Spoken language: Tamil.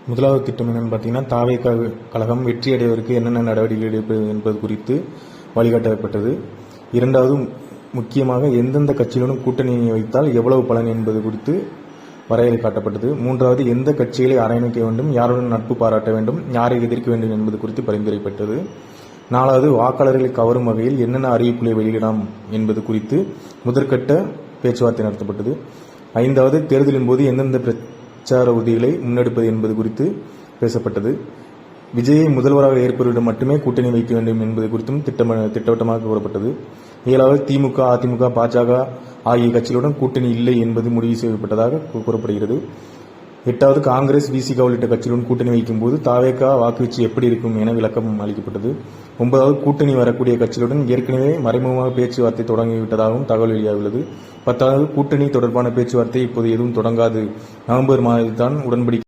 முதலாவது திட்டம் என்னன்னு பார்த்தீங்கன்னா, தாவேகா கழகம் வெற்றி அடைவதற்கு என்னென்ன நடவடிக்கை எடுப்பது என்பது குறித்து வழிகாட்டப்பட்டது. இரண்டாவது, முக்கியமாக எந்தெந்த கட்சியுடன் கூட்டணி வைத்தால் எவ்வளவு பலன் என்பது குறித்து வரையறை காட்டப்பட்டது. மூன்றாவது, எந்த கட்சிகளை ஆரம்பிக்க வேண்டும், யாருடன் நட்பு பாராட்ட வேண்டும், யாரை எதிர்க்க வேண்டும் என்பது குறித்து பரிந்துரைப்பட்டது. நாலாவது, வாக்காளர்களை கவரும் வகையில் என்னென்ன அறிவிப்புகளை வெளியிடலாம் என்பது குறித்து முதற்கட்ட பேச்சுவார்த்தை நடத்தப்பட்டது. ஐந்தாவது, தேர்தலின் போது எந்தெந்த பிரச்சார உறுதிகளை முன்னெடுப்பது என்பது குறித்து பேசப்பட்டது. விஜயை முதல்வராக ஏற்பவரிடம் மட்டுமே கூட்டணி வைக்க வேண்டும் என்பது குறித்தும் திட்டவட்டமாக கூறப்பட்டது. ஏழாவது, திமுக, அதிமுக, பாஜக ஆகிய கட்சிகளுடன் கூட்டணி இல்லை என்பது முடிவு செய்யப்பட்டதாக கூறப்படுகிறது. எட்டாவது, காங்கிரஸ், விசிக உள்ளிட்ட கட்சிகளுடன் கூட்டணி வைக்கும் போது தாவேகா வாக்குவீச்சு எப்படி இருக்கும் என விளக்கம் அளிக்கப்பட்டது. ஒன்பதாவது, கூட்டணி வரக்கூடிய கட்சிகளுடன் ஏற்கனவே மறைமுகமாக பேச்சுவார்த்தை தொடங்கிவிட்டதாகவும் தகவல் வெளியாகியுள்ளது. பத்தாவது, கூட்டணி தொடர்பான பேச்சுவார்த்தை இப்போது எதுவும் தொடங்காது, நவம்பர் மாதத்தில் தான் உடன்படிக்கை